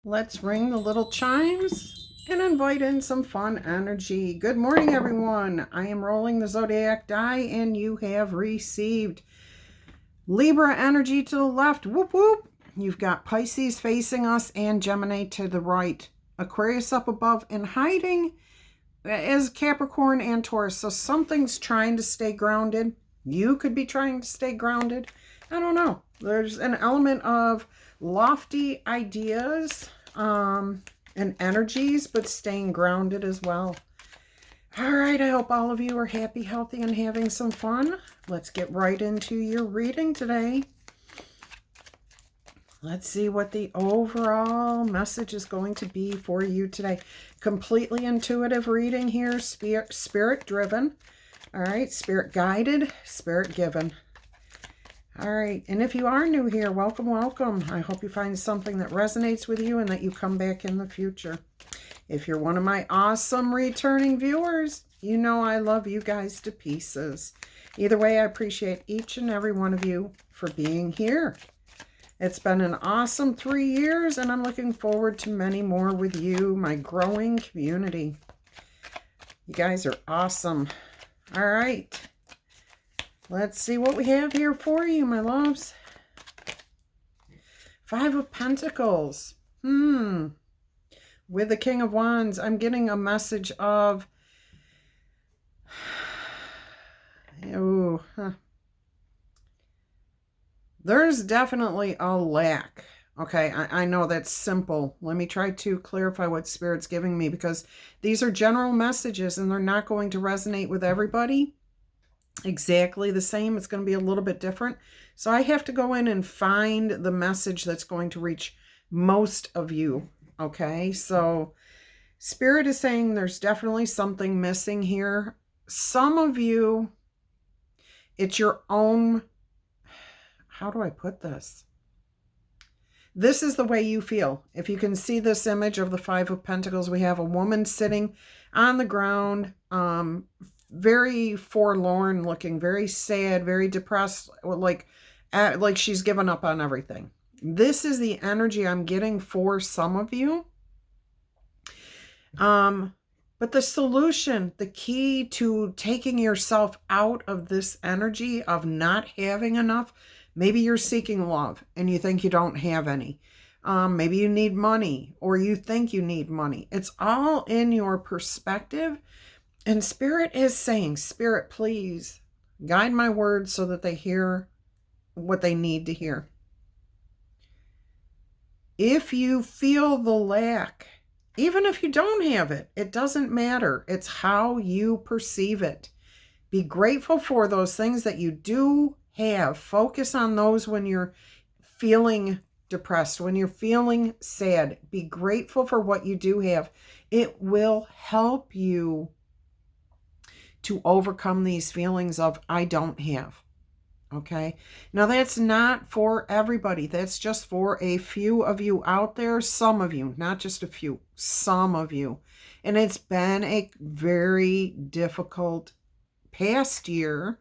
Let's ring the little chimes and invite in some fun energy. Good morning, everyone. I am rolling the zodiac die, and you have received Libra energy to the left. Whoop, whoop. You've got Pisces facing us and Gemini to the right. Aquarius up above and hiding is Capricorn and Taurus. So something's trying to stay grounded. You could be trying to stay grounded. I don't know. There's an element of lofty ideas and energies, but staying grounded as well. All right, I hope all of you are happy, healthy, and having some fun. Let's get right into your reading today. Let's see what the overall message is going to be for you today. Completely intuitive reading here, spirit driven. All right, spirit guided, spirit given. All right, and if you are new here, welcome, welcome. I hope you find something that resonates with you and that you come back in the future. If you're one of my awesome returning viewers, you know I love you guys to pieces. Either way, I appreciate each and every one of you for being here. It's been an awesome 3 years, and I'm looking forward to many more with you, my growing community. You guys are awesome. All right. Let's see what we have here for you, my loves. 5 of Pentacles. With the King of Wands, I'm getting a message of... There's definitely a lack. Okay, I know that's simple. Let me try to clarify what Spirit's giving me, because these are general messages and they're not going to resonate with everybody exactly the same. It's going to be a little bit different. So I have to go in and find the message that's going to reach most of you. Okay, so Spirit is saying there's definitely something missing here. Some of you, it's your own, how do I put this? This is the way you feel. If you can see this image of the 5 of Pentacles, we have a woman sitting on the ground, very forlorn looking, very sad, very depressed, like she's given up on everything. This is the energy I'm getting for some of you. But the solution, the key to taking yourself out of this energy of not having enough, maybe you're seeking love and you think you don't have any. Maybe you need money, or you think you need money. It's all in your perspective. And Spirit is saying, Spirit, please guide my words so that they hear what they need to hear. If you feel the lack, even if you don't have it, it doesn't matter. It's how you perceive it. Be grateful for those things that you do have. Focus on those when you're feeling depressed, when you're feeling sad. Be grateful for what you do have. It will help you to overcome these feelings of I don't have. Okay. Now that's not for everybody. That's just for a few of you out there. Some of you, not just a few, some of you. And it's been a very difficult past year.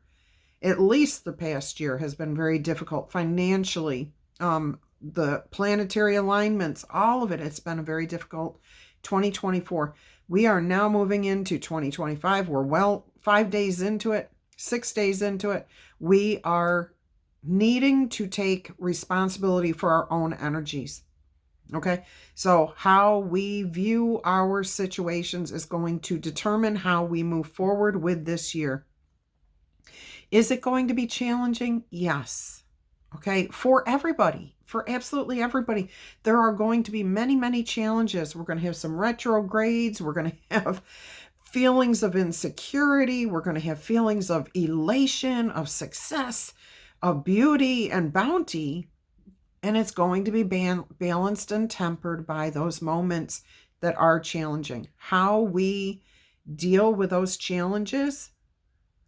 At least the past year has been very difficult financially. The planetary alignments, all of it, it's been a very difficult 2024. We are now moving into 2025. We're 5 days into it, 6 days into it. We are needing to take responsibility for our own energies. Okay, so how we view our situations is going to determine how we move forward with this year. Is it going to be challenging? Yes. Okay, for everybody, for absolutely everybody. There are going to be many, many challenges. We're going to have some retrogrades. We're going to have feelings of insecurity. We're going to have feelings of elation, of success, of beauty and bounty. And it's going to be balanced and tempered by those moments that are challenging. How we deal with those challenges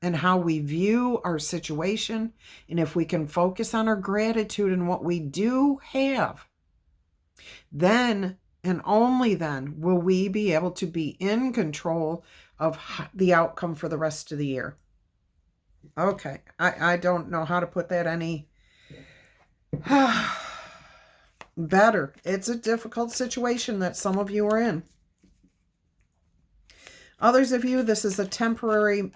and how we view our situation, and if we can focus on our gratitude and what we do have, then and only then will we be able to be in control of the outcome for the rest of the year. Okay, I don't know how to put that any better. It's a difficult situation that some of you are in. Others of you, this is a temporary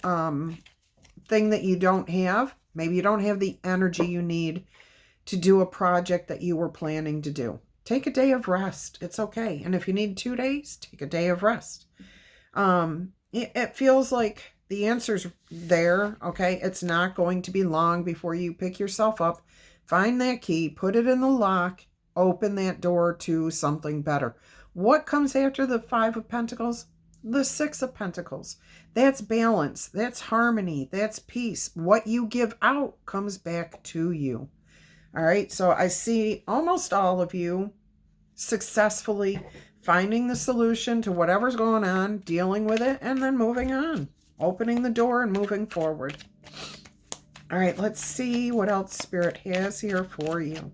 thing that you don't have. Maybe you don't have the energy you need to do a project that you were planning to do. Take a day of rest. It's okay. And if you need 2 days, take a day of rest. It feels like the answer's there, okay? It's not going to be long before you pick yourself up, find that key, put it in the lock, open that door to something better. What comes after the 5 of Pentacles? The 6 of Pentacles. That's balance. That's harmony. That's peace. What you give out comes back to you. All right, so I see almost all of you successfully finding the solution to whatever's going on, dealing with it, and then moving on, opening the door and moving forward. All right, let's see what else Spirit has here for you.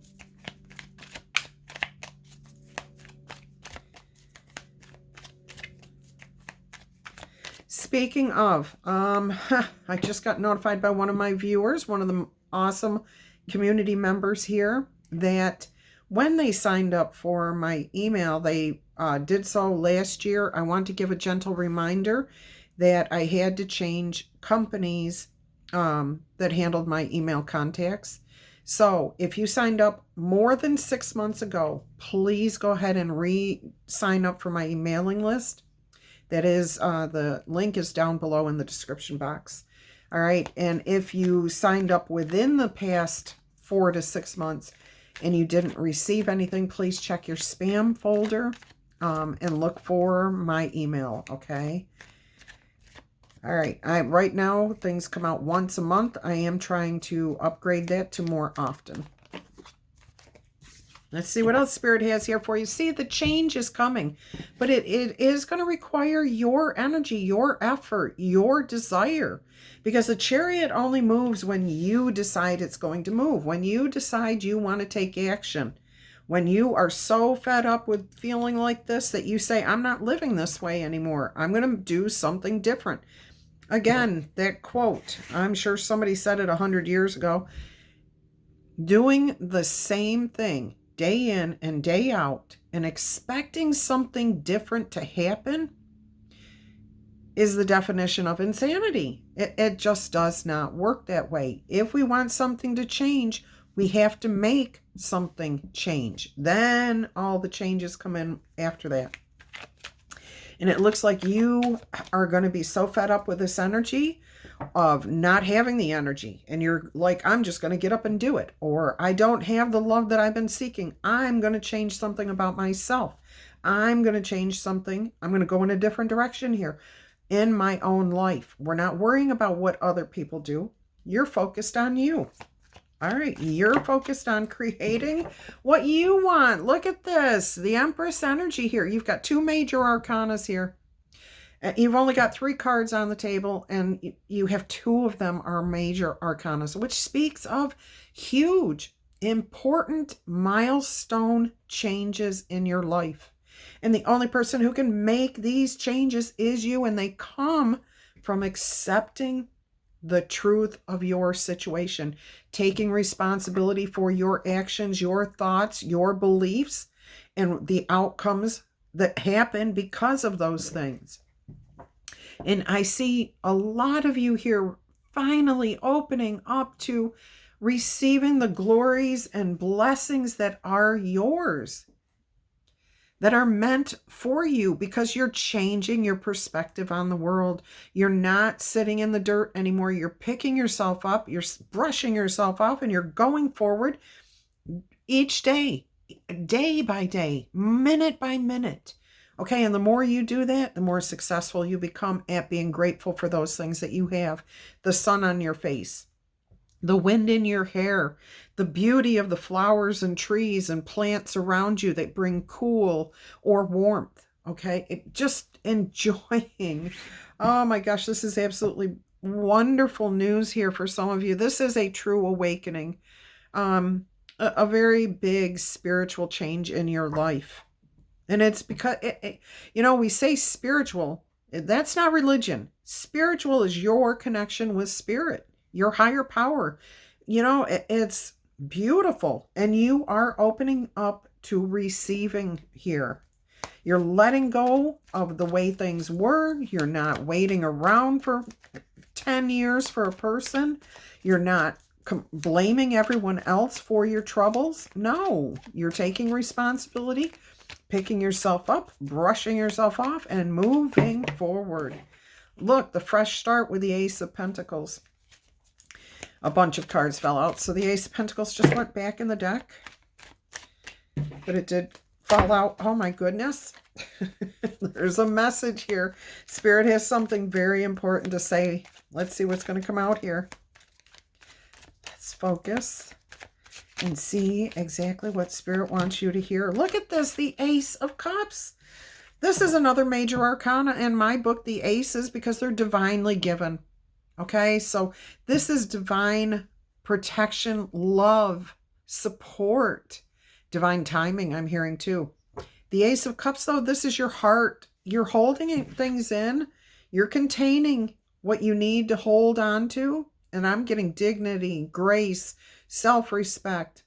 Speaking of, I just got notified by one of my viewers, one of the awesome community members here, that when they signed up for my email, they did so last year. I want to give a gentle reminder that I had to change companies that handled my email contacts. So if you signed up more than 6 months ago, please go ahead and re-sign up for my mailing list. That is, the link is down below in the description box. All right, and if you signed up within the past 4 to 6 months and you didn't receive anything, please check your spam folder and look for my email, okay? All right, right now things come out once a month. I am trying to upgrade that to more often. Let's see what else Spirit has here for you. See, the change is coming, but it is going to require your energy, your effort, your desire, because the Chariot only moves when you decide it's going to move, when you decide you want to take action, when you are so fed up with feeling like this that you say, I'm not living this way anymore. I'm going to do something different. Again, that quote, I'm sure somebody said it 100 years ago, doing the same thing day in and day out and expecting something different to happen is the definition of insanity. It just does not work that way. If we want something to change, we have to make something change. Then all the changes come in after that. And it looks like you are going to be so fed up with this energy of not having the energy. And you're like, I'm just going to get up and do it. Or I don't have the love that I've been seeking. I'm going to change something about myself. I'm going to change something. I'm going to go in a different direction here in my own life. We're not worrying about what other people do. You're focused on you. All right, you're focused on creating what you want. Look at this, the Empress energy here. You've got 2 major arcanas here. You've only got 3 cards on the table, and you have 2 of them are major arcanas, which speaks of huge, important milestone changes in your life. And the only person who can make these changes is you, and they come from accepting the truth of your situation, taking responsibility for your actions, your thoughts, your beliefs, and the outcomes that happen because of those things. And I see a lot of you here finally opening up to receiving the glories and blessings that are yours, that are meant for you, because you're changing your perspective on the world. You're not sitting in the dirt anymore. You're picking yourself up, you're brushing yourself off, and you're going forward each day, day by day, minute by minute. Okay, and the more you do that, the more successful you become at being grateful for those things that you have. The sun on your face, the wind in your hair, the beauty of the flowers and trees and plants around you that bring cool or warmth. Okay, just enjoying. Oh my gosh, this is absolutely wonderful news here for some of you. This is a true awakening, a very big spiritual change in your life. And it's because, we say spiritual. That's not religion. Spiritual is your connection with spirit, your higher power. It's beautiful. And you are opening up to receiving here. You're letting go of the way things were. You're not waiting around for 10 years for a person. You're not blaming everyone else for your troubles. No, you're taking responsibility, picking yourself up, brushing yourself off, and moving forward. Look, the fresh start with the Ace of Pentacles. A bunch of cards fell out, so the Ace of Pentacles just went back in the deck. But it did fall out. Oh my goodness. There's a message here. Spirit has something very important to say. Let's see what's going to come out here. Let's focus and see exactly what Spirit wants you to hear. Look at this, the Ace of Cups. This is another major arcana in my book, the Aces, because they're divinely given. Okay, so this is divine protection, love, support, divine timing, I'm hearing too. The Ace of Cups, though, this is your heart. You're holding things in. You're containing what you need to hold on to. And I'm getting dignity, grace, self-respect.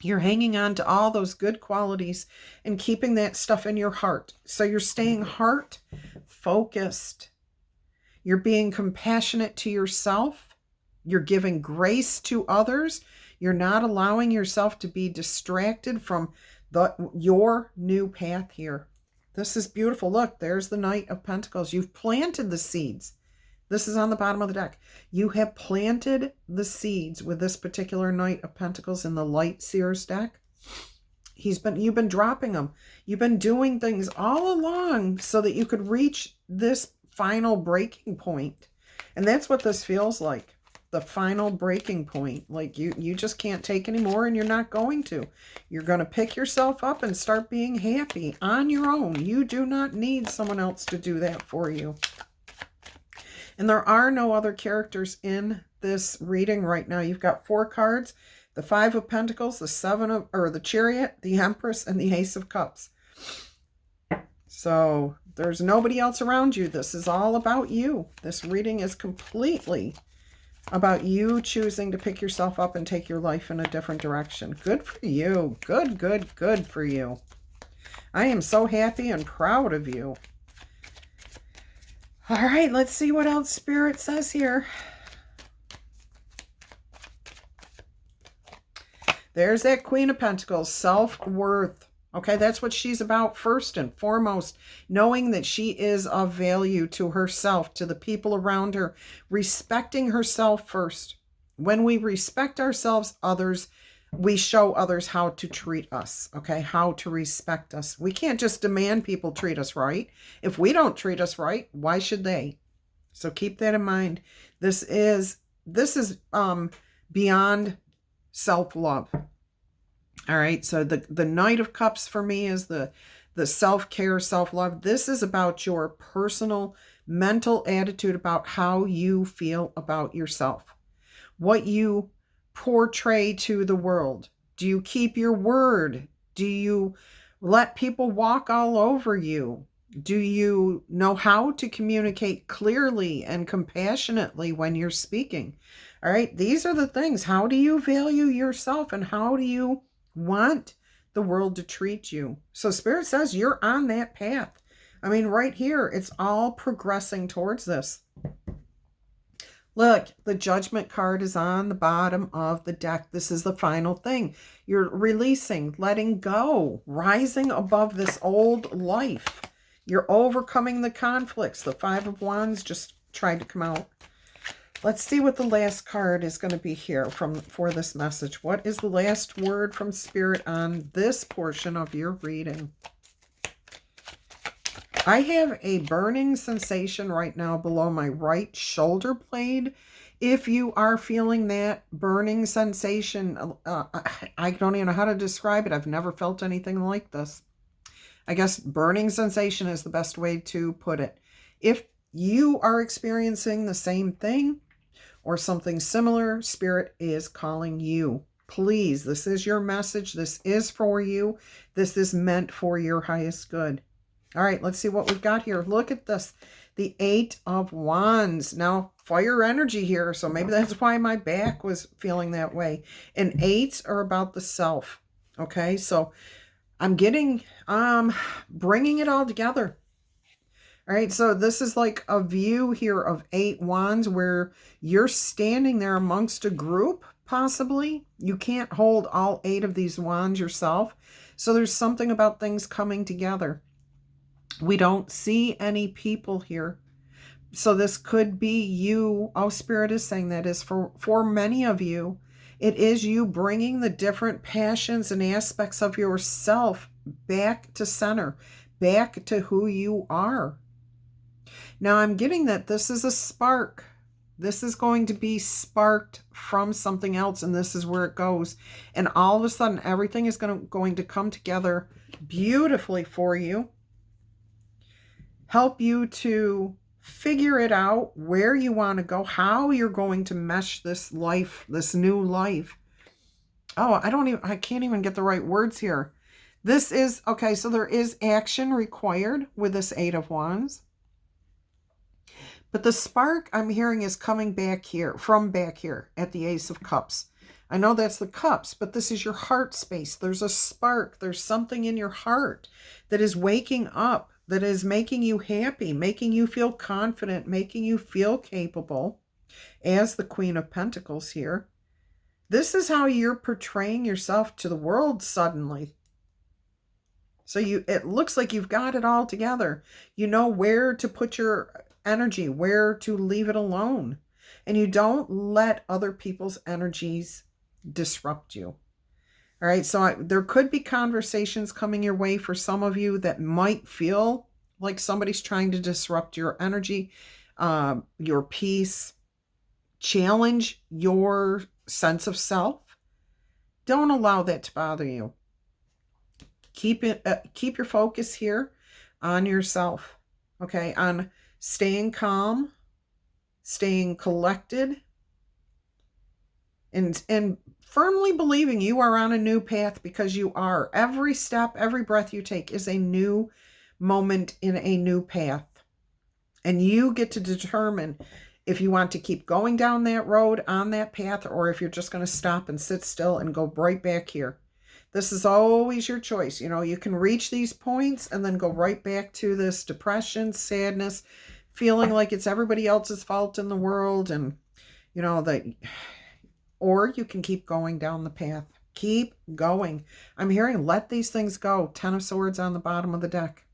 You're hanging on to all those good qualities and keeping that stuff in your heart. So you're staying heart focused. You're being compassionate to yourself. You're giving grace to others. You're not allowing yourself to be distracted from your new path here. This is beautiful. Look, there's the Knight of Pentacles. You've planted the seeds. This is on the bottom of the deck. You have planted the seeds with this particular Knight of Pentacles in the Light Seers deck. You've been dropping them. You've been doing things all along so that you could reach this final breaking point. And that's what this feels like. The final breaking point. Like you just can't take anymore, and you're not going to. You're going to pick yourself up and start being happy on your own. You do not need someone else to do that for you. And there are no other characters in this reading right now. You've got 4 cards: the 5 of Pentacles, the Chariot, the Empress, and the Ace of Cups. So there's nobody else around you. This is all about you. This reading is completely about you choosing to pick yourself up and take your life in a different direction. Good for you. Good, good, good for you. I am so happy and proud of you. All right, let's see what else Spirit says here. There's that Queen of Pentacles, self-worth. Okay, that's what she's about first and foremost, knowing that she is of value to herself, to the people around her, respecting herself first. When we respect ourselves, we show others how to treat us, okay, how to respect us. We can't just demand people treat us right. If we don't treat us right, why should they? So keep that in mind. This is beyond self-love. All right, so the Knight of Cups for me is the self-care, self-love. This is about your personal mental attitude about how you feel about yourself, what you portray to the world. Do you keep your word? Do you let people walk all over you? Do you know how to communicate clearly and compassionately when you're speaking? All right, these are the things. How do you value yourself, and how do you want the world to treat you? So Spirit says you're on that path. I mean, right here, it's all progressing towards this. Look, the Judgment card is on the bottom of the deck. This is the final thing. You're releasing, letting go, rising above this old life. You're overcoming the conflicts. The 5 of Wands just tried to come out. Let's see what the last card is going to be here for this message. What is the last word from Spirit on this portion of your reading? I have a burning sensation right now below my right shoulder blade. If you are feeling that burning sensation, I don't even know how to describe it. I've never felt anything like this. I guess burning sensation is the best way to put it. If you are experiencing the same thing or something similar, Spirit is calling you. Please, this is your message. This is for you. This is meant for your highest good. All right, let's see what we've got here. Look at this. The 8 of Wands. Now, fire energy here, so maybe that's why my back was feeling that way. And 8s are about the self. Okay, so I'm getting, bringing it all together. All right, so this is like a view here of 8 wands where you're standing there amongst a group, possibly. You can't hold all 8 of these wands yourself. So there's something about things coming together. We don't see any people here. So this could be you. Oh, Spirit is saying that is for many of you. It is you bringing the different passions and aspects of yourself back to center, back to who you are. Now I'm getting that this is a spark. This is going to be sparked from something else, and this is where it goes. And all of a sudden, everything is going to come together beautifully for you. Help you to figure it out, where you want to go, how you're going to mesh this life, this new life. Oh, I can't even get the right words here. This is, okay, so there is action required with this 8 of Wands. But the spark I'm hearing is coming back here, from back here at the Ace of Cups. I know that's the cups, but this is your heart space. There's a spark. There's something in your heart that is waking up, that is making you happy, making you feel confident, making you feel capable as the Queen of Pentacles here. This is how you're portraying yourself to the world suddenly. So it looks like you've got it all together. You know where to put your energy, where to leave it alone. And you don't let other people's energies disrupt you. All right, so there could be conversations coming your way for some of you that might feel like somebody's trying to disrupt your energy, your peace, challenge your sense of self. Don't allow that to bother you. Keep your focus here on yourself, okay, on staying calm, staying collected, and firmly believing you are on a new path, because you are. Every step, every breath you take is a new moment in a new path. And you get to determine if you want to keep going down that road, on that path, or if you're just going to stop and sit still and go right back here. This is always your choice. You know, you can reach these points and then go right back to this depression, sadness, feeling like it's everybody else's fault in the world, and you know that, or you can keep going down the path. Keep going. I'm hearing let these things go. 10 of Swords on the bottom of the deck.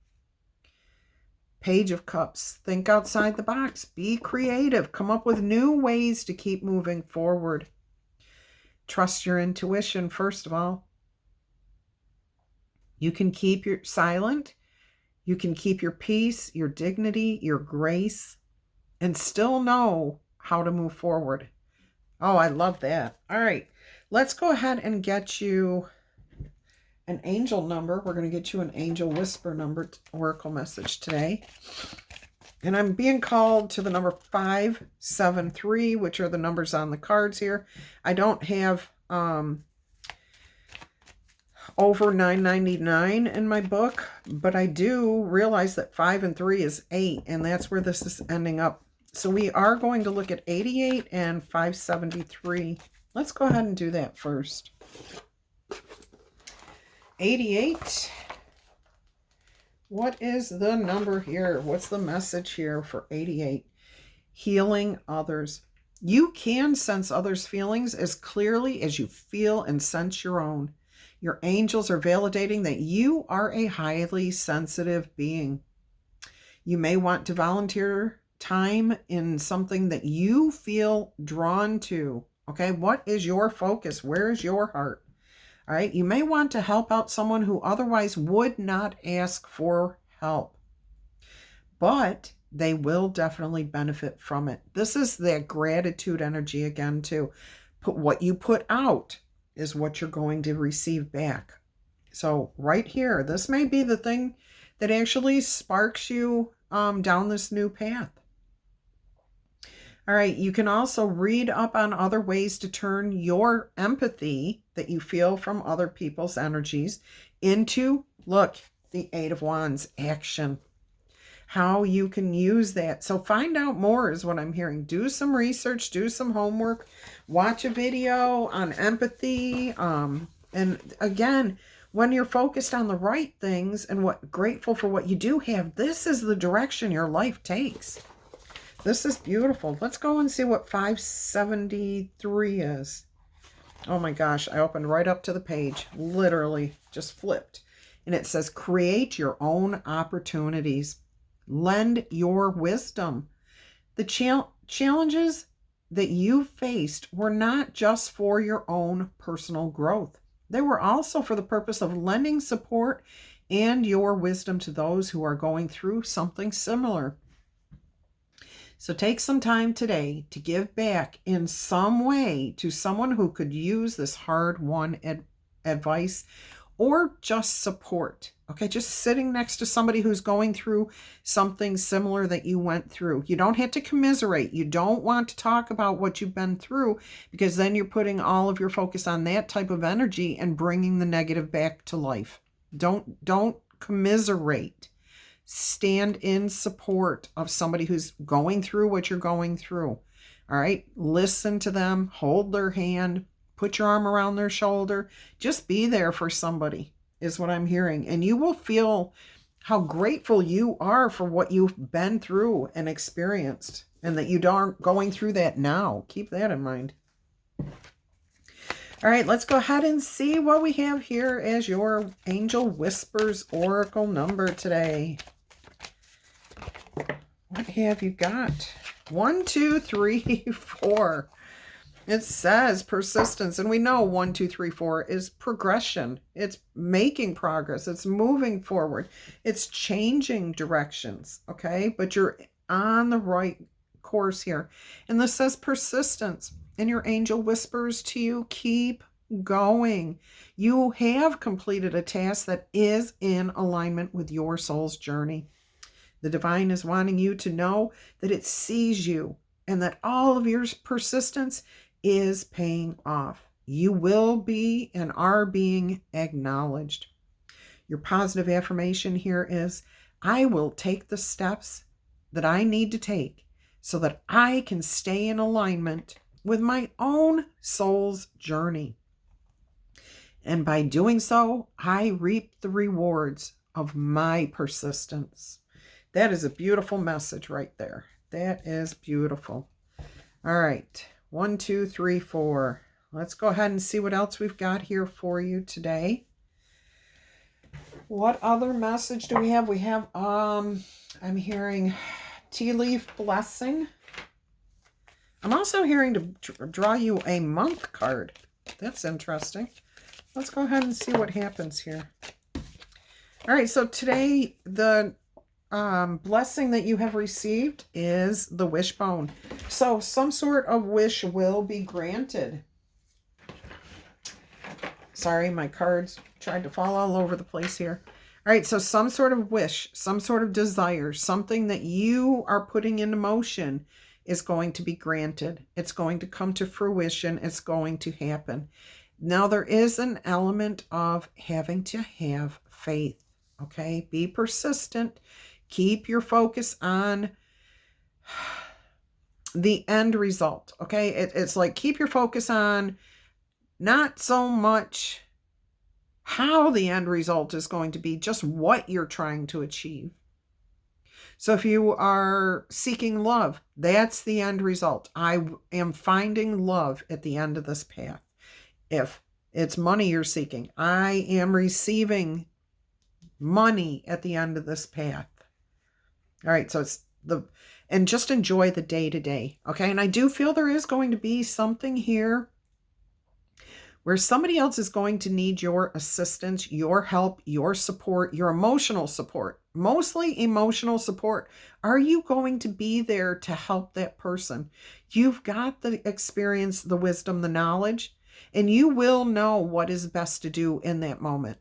Page of Cups. Think outside the box. Be creative. Come up with new ways to keep moving forward. Trust your intuition, first of all. You can keep your silent. You can keep your peace, your dignity, your grace, and still know how to move forward. Oh, I love that. All right, let's go ahead and get you an angel number. We're going to get you an angel whisper number, oracle message today. And I'm being called to the number 573, which are the numbers on the cards here. I don't have over $9.99 in my book, but I do realize that 5 and 3 is 8, and that's where this is ending up. So we are going to look at 88 and 573. Let's go ahead and do that first. 88. What is the number here? What's the message here for 88? Healing others. You can sense others' feelings as clearly as you feel and sense your own. Your angels are validating that you are a highly sensitive being. You may want to volunteer time in something that you feel drawn to. Okay, what is your focus? Where is your heart? All right, you may want to help out someone who otherwise would not ask for help, but they will definitely benefit from it. This is that gratitude energy again, too. What you put out is what you're going to receive back. So right here, this may be the thing that actually sparks you down this new path. All right, you can also read up on other ways to turn your empathy that you feel from other people's energies into, look, the 8 of Wands, action. How you can use that. So find out more is what I'm hearing. Do some research, do some homework, watch a video on empathy, And again, when you're focused on the right things and grateful for what you do have, this is the direction your life takes. This is beautiful. Let's go and see what 573 is. Oh my gosh, I opened right up to the page. Literally just flipped. And it says, create your own opportunities. Lend your wisdom. The challenges that you faced were not just for your own personal growth. They were also for the purpose of lending support and your wisdom to those who are going through something similar. So take some time today to give back in some way to someone who could use this hard-won advice or just support. Okay, just sitting next to somebody who's going through something similar that you went through. You don't have to commiserate. You don't want to talk about what you've been through, because then you're putting all of your focus on that type of energy and bringing the negative back to life. Don't commiserate. Stand in support of somebody who's going through what you're going through. All right, listen to them, hold their hand, put your arm around their shoulder. Just be there for somebody is what I'm hearing. And you will feel how grateful you are for what you've been through and experienced, and that you aren't going through that now. Keep that in mind. All right, let's go ahead and see what we have here as your Angel Whispers Oracle number today. What have you got? 1, 2, 3, 4. It says persistence, and we know 1, 2, 3, 4 is progression. It's making progress. It's moving forward. It's changing directions, okay? But you're on the right course here. And this says persistence, and your angel whispers to you, keep going. You have completed a task that is in alignment with your soul's journey. The divine is wanting you to know that it sees you and that all of your persistence is paying off. You will be and are being acknowledged. Your positive affirmation here is, I will take the steps that I need to take so that I can stay in alignment with my own soul's journey. And by doing so, I reap the rewards of my persistence. That is a beautiful message right there. That is beautiful. All right. 1, 2, 3, 4. Let's go ahead and see what else we've got here for you today. What other message do we have? We have, I'm hearing tea leaf blessing. I'm also hearing to draw you a month card. That's interesting. Let's go ahead and see what happens here. All right, so today the blessing that you have received is the wishbone. So some sort of wish will be granted. Sorry, my cards tried to fall all over the place here. All right, so some sort of wish, some sort of desire, something that you are putting into motion is going to be granted. It's going to come to fruition. It's going to happen. Now, there is an element of having to have faith, okay? Be persistent. Keep your focus on the end result, okay? It's like keep your focus on not so much how the end result is going to be, just what you're trying to achieve. So if you are seeking love, that's the end result. I am finding love at the end of this path. If it's money you're seeking, I am receiving money at the end of this path. All right, so and just enjoy the day to day, okay? And I do feel there is going to be something here where somebody else is going to need your assistance, your help, your support, your emotional support, mostly emotional support. Are you going to be there to help that person? You've got the experience, the wisdom, the knowledge, and you will know what is best to do in that moment.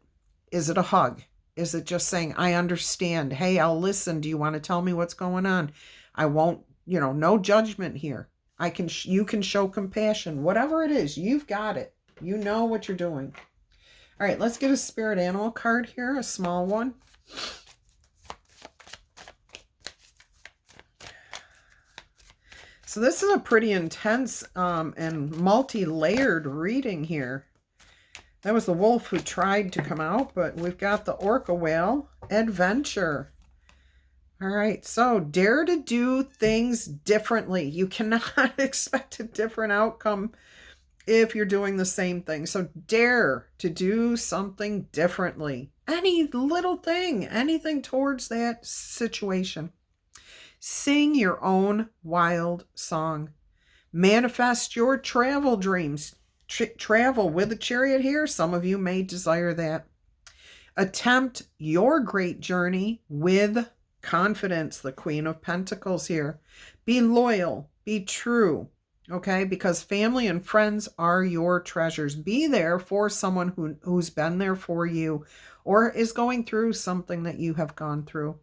Is it a hug? Is it just saying, I understand. Hey, I'll listen. Do you want to tell me what's going on? I won't, no judgment here. You can show compassion. Whatever it is, you've got it. You know what you're doing. All right, let's get a spirit animal card here, a small one. So this is a pretty intense and multi-layered reading here. That was the wolf who tried to come out, but we've got the orca whale. Adventure. All right, so dare to do things differently. You cannot expect a different outcome if you're doing the same thing. So dare to do something differently. Any little thing, anything towards that situation. Sing your own wild song. Manifest your travel dreams. Travel with a chariot here. Some of you may desire that. Attempt your great journey with confidence. The Queen of Pentacles here. Be loyal. Be true. Okay? Because family and friends are your treasures. Be there for someone who's been there for you or is going through something that you have gone through.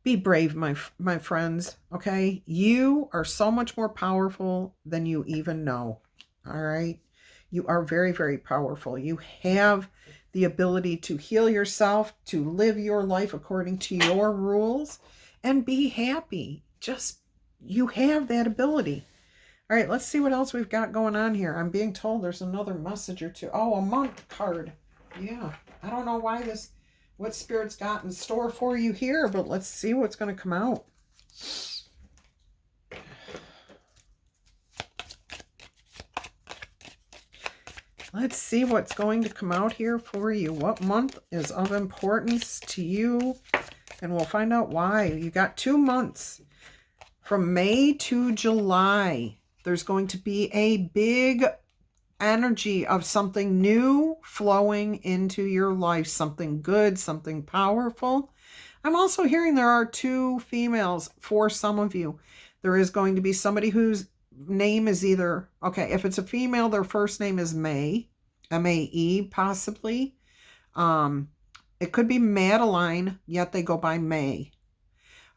Be brave, my friends, okay? You are so much more powerful than you even know, all right? You are very, very powerful. You have the ability to heal yourself, to live your life according to your rules, and be happy. Just, you have that ability. All right, let's see what else we've got going on here. I'm being told there's another message or two. Oh, a monk card. Yeah, I don't know why this... what Spirit's got in store for you here, but let's see what's going to come out. Let's see what's going to come out here for you. What month is of importance to you? And we'll find out why. You got 2 months. From May to July, there's going to be a big energy of something new flowing into your life, something good, something powerful. I'm also hearing there are 2 females for some of you. There is going to be somebody whose name is either, okay, if it's a female, their first name is May, M-A-E possibly. It could be Madeline, yet they go by May.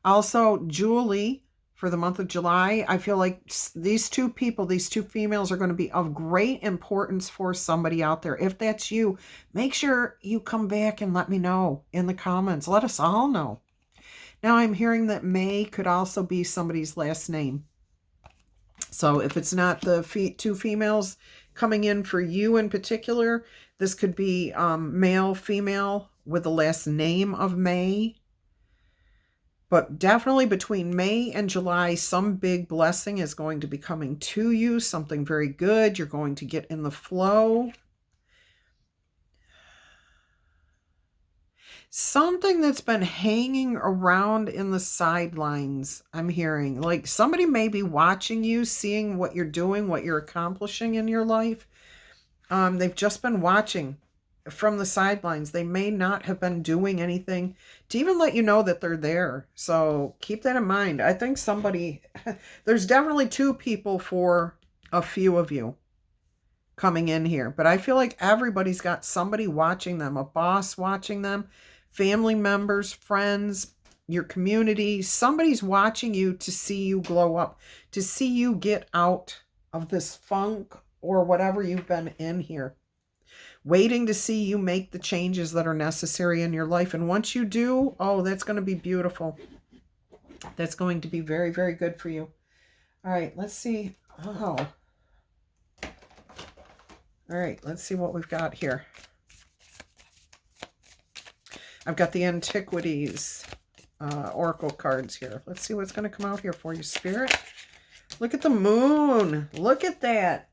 Also, Julie, for the month of July, I feel like these 2 people, these 2 females are going to be of great importance for somebody out there. If that's you, make sure you come back and let me know in the comments. Let us all know. Now I'm hearing that May could also be somebody's last name. So if it's not the 2 females coming in for you in particular, this could be male, female with the last name of May. But definitely between May and July, some big blessing is going to be coming to you. Something very good. You're going to get in the flow. Something that's been hanging around in the sidelines, I'm hearing. Like somebody may be watching you, seeing what you're doing, what you're accomplishing in your life. They've just been watching from the sidelines. They may not have been doing anything to even let you know that they're there. So keep that in mind. I think somebody, there's definitely 2 people for a few of you coming in here, but I feel like everybody's got somebody watching them, a boss watching them, family members, friends, your community. Somebody's watching you to see you glow up, to see you get out of this funk or whatever you've been in here. Waiting to see you make the changes that are necessary in your life. And once you do, oh, that's going to be beautiful. That's going to be very, very good for you. All right, let's see. Oh. All right, let's see what we've got here. I've got the Antiquities Oracle cards here. Let's see what's going to come out here for you, Spirit. Look at the moon. Look at that.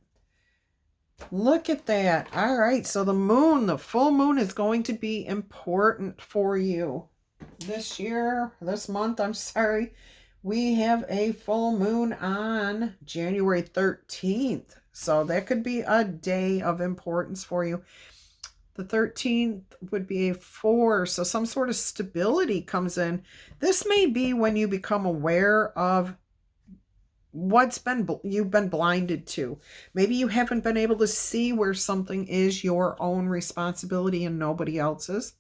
Look at that. All right. So the moon, the full moon is going to be important for you this year, this month. I'm sorry. We have a full moon on January 13th. So that could be a day of importance for you. The 13th would be a 4. So some sort of stability comes in. This may be when you become aware of you've been blinded to. Maybe you haven't been able to see where something is your own responsibility and nobody else's.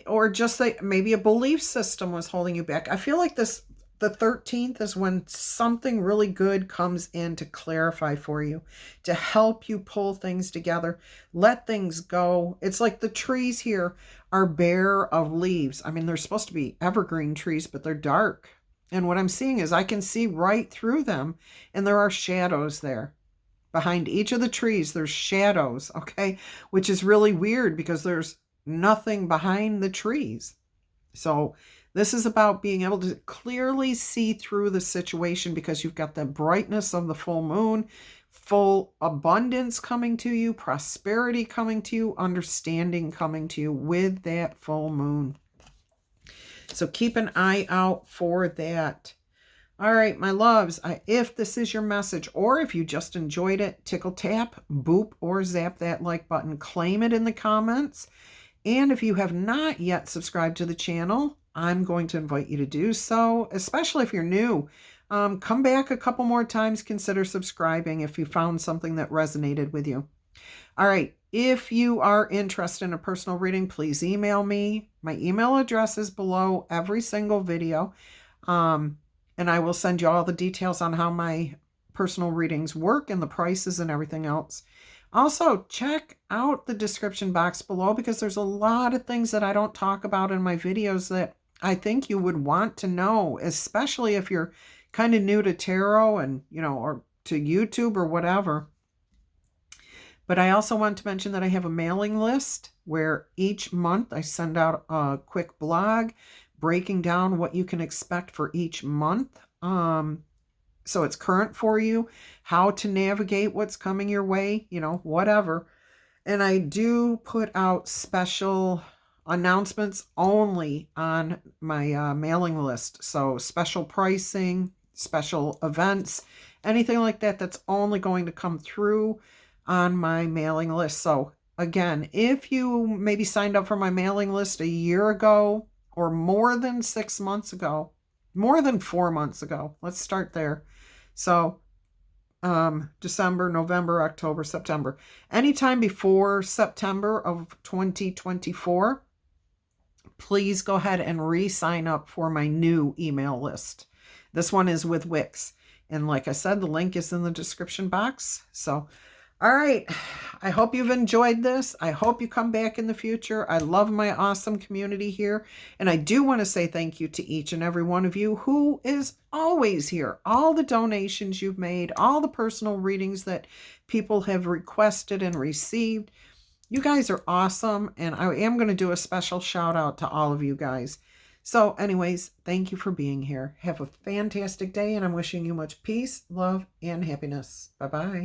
Or just like maybe a belief system was holding you back. I feel like the 13th is when something really good comes in to clarify for you, to help you pull things together, let things go. It's like the trees here are bare of leaves. I mean, they're supposed to be evergreen trees, but they're dark. And what I'm seeing is I can see right through them, and there are shadows there. Behind each of the trees, there's shadows, okay? Which is really weird because there's nothing behind the trees. So this is about being able to clearly see through the situation because you've got the brightness of the full moon, full abundance coming to you, prosperity coming to you, understanding coming to you with that full moon. So keep an eye out for that. All right, my loves, if this is your message or if you just enjoyed it, tickle tap, boop, or zap that like button. Claim it in the comments. And if you have not yet subscribed to the channel, I'm going to invite you to do so, especially if you're new. Come back a couple more times. Consider subscribing if you found something that resonated with you. All right. If you are interested in a personal reading, please email me. My email address is below every single video. And I will send you all the details on how my personal readings work and the prices and everything else. Also, check out the description box below because there's a lot of things that I don't talk about in my videos that I think you would want to know, especially if you're kind of new to tarot and, or to YouTube or whatever. But I also want to mention that I have a mailing list where each month I send out a quick blog breaking down what you can expect for each month. So it's current for you, how to navigate what's coming your way, whatever. And I do put out special announcements only on my mailing list. So special pricing, special events, anything like that, that's only going to come through on my mailing list. So again, if you maybe signed up for my mailing list a year ago or more than 6 months ago, more than 4 months ago, let's start there. So December, November, October, September, anytime before September of 2024, please go ahead and re-sign up for my new email list. This one is with Wix. And like I said, the link is in the description box. So, all right. I hope you've enjoyed this. I hope you come back in the future. I love my awesome community here. And I do want to say thank you to each and every one of you who is always here. All the donations you've made, all the personal readings that people have requested and received. You guys are awesome. And I am going to do a special shout out to all of you guys. So anyways, thank you for being here. Have a fantastic day. And I'm wishing you much peace, love, and happiness. Bye-bye.